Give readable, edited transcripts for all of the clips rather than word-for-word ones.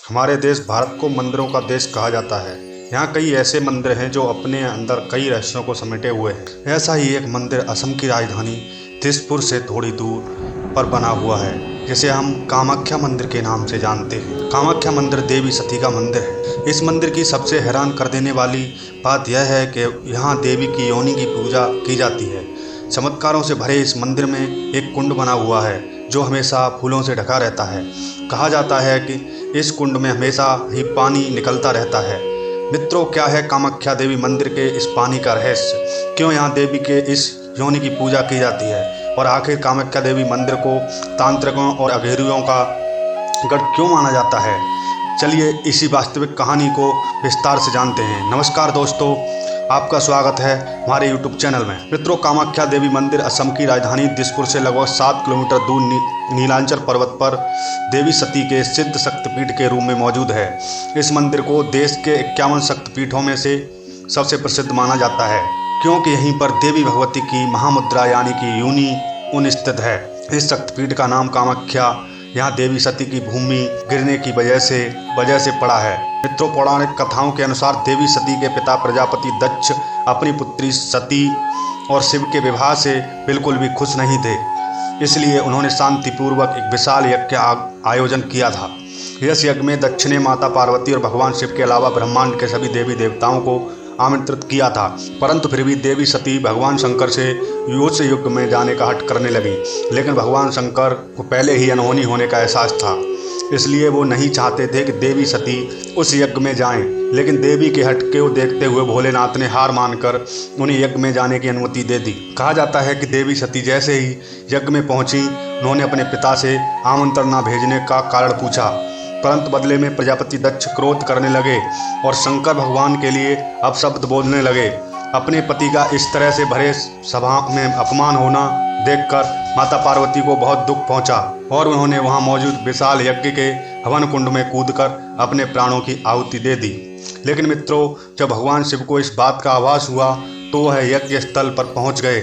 हमारे देश भारत को मंदिरों का देश कहा जाता है। यहाँ कई ऐसे मंदिर हैं जो अपने अंदर कई रहस्यों को समेटे हुए हैं। ऐसा ही एक मंदिर असम की राजधानी दिसपुर से थोड़ी दूर पर बना हुआ है, जिसे हम कामाख्या मंदिर के नाम से जानते हैं। कामाख्या मंदिर देवी सती का मंदिर है। इस मंदिर की सबसे हैरान कर देने वाली बात यह है कि यहाँ देवी की योनि की पूजा की जाती है। चमत्कारों से भरे इस मंदिर में एक कुंड बना हुआ है जो हमेशा फूलों से ढका रहता है। कहा जाता है कि इस कुंड में हमेशा ही पानी निकलता रहता है। मित्रों, क्या है कामाख्या देवी मंदिर के इस पानी का रहस्य? क्यों यहाँ देवी के इस योनि की पूजा की जाती है? और आखिर कामाख्या देवी मंदिर को तांत्रिकों और अघेरियों का गढ़ क्यों माना जाता है? चलिए इसी वास्तविक कहानी को विस्तार से जानते हैं। नमस्कार दोस्तों, आपका स्वागत है हमारे YouTube चैनल में। मित्रों, कामाख्या देवी मंदिर असम की राजधानी दिसपुर से लगभग 7 किलोमीटर दूर नीलांचल पर्वत पर देवी सती के सिद्ध शक्तिपीठ के रूप में मौजूद है। इस मंदिर को देश के 51 शक्तिपीठों में से सबसे प्रसिद्ध माना जाता है, क्योंकि यहीं पर देवी भगवती की महामुद्रा यानी कि योनि स्थित है। इस शक्तिपीठ का नाम कामाख्या यहाँ देवी सती की भूमि गिरने की वजह से पड़ा है। मित्रों, पौराणिक कथाओं के अनुसार देवी सती के पिता प्रजापति दक्ष अपनी पुत्री सती और शिव के विवाह से बिल्कुल भी खुश नहीं थे, इसलिए उन्होंने शांतिपूर्वक एक विशाल यज्ञ का आयोजन किया था। इस यज्ञ में दक्ष ने माता पार्वती और भगवान शिव के अलावा ब्रह्मांड के सभी देवी देवताओं को आमंत्रित किया था, परंतु फिर भी देवी सती भगवान शंकर से उस युग में जाने का हट करने लगी। लेकिन भगवान शंकर को पहले ही अनहोनी होने का एहसास था, इसलिए वो नहीं चाहते थे कि देवी सती उस यज्ञ में जाएं। लेकिन देवी के हट को देखते हुए भोलेनाथ ने हार मानकर उन्हें यज्ञ में जाने की अनुमति दे दी। कहा जाता है कि देवी सती जैसे ही यज्ञ में पहुंची, उन्होंने अपने पिता से आमंत्रण न भेजने का कारण पूछा, परंतु बदले में प्रजापति दक्ष क्रोध करने लगे और शंकर भगवान के लिए अपशब्द बोलने लगे। अपने पति का इस तरह से भरे सभा में अपमान होना देखकर माता पार्वती को बहुत दुख पहुंचा और उन्होंने वहां मौजूद विशाल यज्ञ के हवन कुंड में कूदकर अपने प्राणों की आहुति दे दी। लेकिन मित्रों, जब भगवान शिव को इस बात का आभास हुआ तो वह यज्ञ स्थल पर पहुंच गए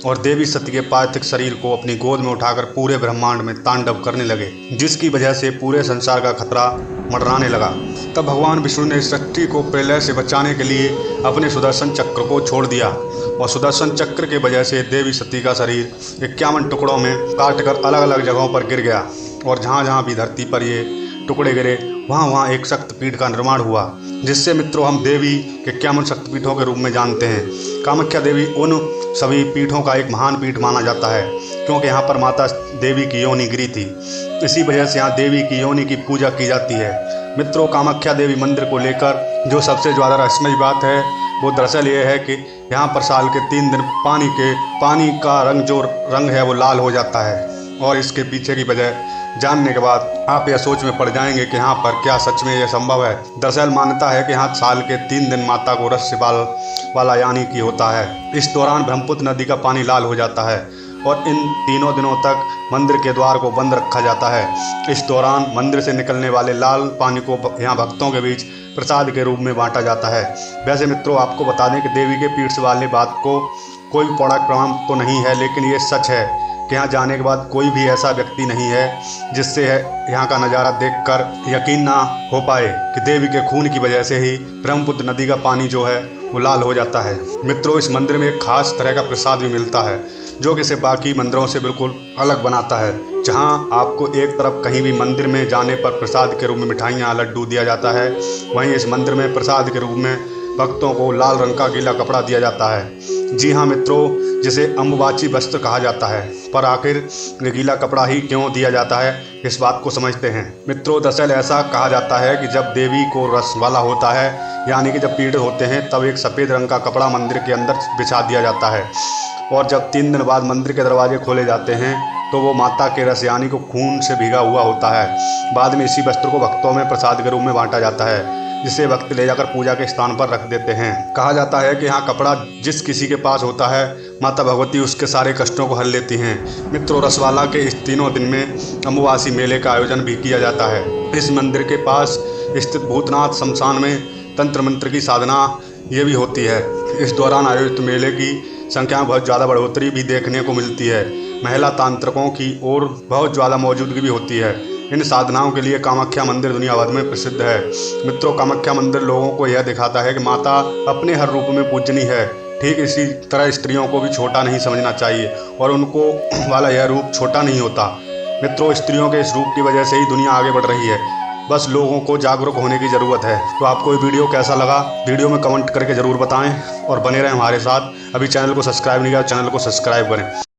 और देवी सती के पार्थिव शरीर को अपनी गोद में उठाकर पूरे ब्रह्मांड में तांडव करने लगे, जिसकी वजह से पूरे संसार का खतरा मंडराने लगा। तब भगवान विष्णु ने सृष्टि को प्रलय से बचाने के लिए अपने सुदर्शन चक्र को छोड़ दिया और सुदर्शन चक्र की वजह से देवी सती का शरीर 51 टुकड़ों में काटकर अलग अलग जगहों पर गिर गया और जहाँ जहाँ भी धरती पर ये टुकड़े गिरे वहाँ एक शक्तिपीठ का निर्माण हुआ, जिससे मित्रों हम देवी के 51 शक्तिपीठों के रूप में जानते हैं। कामाख्या देवी उन सभी पीठों का एक महान पीठ माना जाता है, क्योंकि यहाँ पर माता देवी की योनि गिरी थी। इसी वजह से यहाँ देवी की योनि की पूजा की जाती है। मित्रों, कामाख्या देवी मंदिर को लेकर जो सबसे ज़्यादा रहस्यमय बात है वो दरअसल ये है कि यहाँ पर साल के 3 दिन पानी का रंग है वो लाल हो जाता है। और इसके पीछे की वजह जानने के बाद आप यह सोच में पड़ जाएंगे कि यहाँ पर क्या सच में यह संभव है। दरअसल मान्यता है कि यहाँ साल के 3 दिन माता को रस्य वाला यानी कि होता है। इस दौरान ब्रह्मपुत्र नदी का पानी लाल हो जाता है और इन तीनों दिनों तक मंदिर के द्वार को बंद रखा जाता है। इस दौरान मंदिर से निकलने वाले लाल पानी को यहाँ भक्तों के बीच प्रसाद के रूप में बांटा जाता है। वैसे मित्रों, आपको बता दें कि देवी के पीठ वाले बात को कोई पौराणिक प्रमाण तो नहीं है, लेकिन ये सच है कि यहाँ जाने के बाद कोई भी ऐसा व्यक्ति नहीं है जिससे यहाँ का नज़ारा देखकर यकीन ना हो पाए कि देवी के खून की वजह से ही ब्रह्मपुत्र नदी का पानी जो है वो लाल हो जाता है। मित्रों, इस मंदिर में एक खास तरह का प्रसाद भी मिलता है जो कि इसे बाकी मंदिरों से बिल्कुल अलग बनाता है। जहाँ आपको एक तरफ कहीं भी मंदिर में जाने पर प्रसाद के रूप में मिठाइयाँ लड्डू दिया जाता है, वहीं इस मंदिर में प्रसाद के रूप में भक्तों को लाल रंग का गीला कपड़ा दिया जाता है। जी हाँ मित्रों, जिसे अम्बुबाची वस्त्र कहा जाता है। पर आखिर गीला कपड़ा ही क्यों दिया जाता है, इस बात को समझते हैं। मित्रों, दरअसल ऐसा कहा जाता है कि जब देवी को रस वाला होता है, यानी कि जब पीड़ित होते हैं, तब एक सफ़ेद रंग का कपड़ा मंदिर के अंदर बिछा दिया जाता है और जब 3 दिन बाद मंदिर के दरवाजे खोले जाते हैं तो वो माता के रस यानी को खून से भीगा हुआ होता है। बाद में इसी वस्त्र को भक्तों में प्रसाद के रूप में बांटा जाता है, जिसे भक्त ले जाकर पूजा के स्थान पर रख देते हैं। कहा जाता है कि यहाँ कपड़ा जिस किसी के पास होता है, माता भगवती उसके सारे कष्टों को हल लेती हैं। मित्रों, रसवाला के इस तीनों दिन में अम्बुवासी मेले का आयोजन भी किया जाता है। इस मंदिर के पास स्थित भूतनाथ शमशान में तंत्र मंत्र की साधना ये भी होती है। इस दौरान आयोजित मेले की संख्या में बहुत ज़्यादा बढ़ोतरी भी देखने को मिलती है। महिला तांत्रिकों की और बहुत ज़्यादा मौजूदगी भी होती है। इन साधनाओं के लिए कामाख्या मंदिर दुनिया भर में प्रसिद्ध है। मित्रों, कामाख्या मंदिर लोगों को यह दिखाता है कि माता अपने हर रूप में पूजनीय है। ठीक इसी तरह स्त्रियों को भी छोटा नहीं समझना चाहिए और उनको वाला यह रूप छोटा नहीं होता। मित्रों, स्त्रियों के इस रूप की वजह से ही दुनिया आगे बढ़ रही है। बस लोगों को जागरूक होने की ज़रूरत है। तो आपको ये वीडियो कैसा लगा, वीडियो में कमेंट करके ज़रूर बताएं और बने रहें हमारे साथ। अभी चैनल को सब्सक्राइब नहीं किया, चैनल को सब्सक्राइब करें।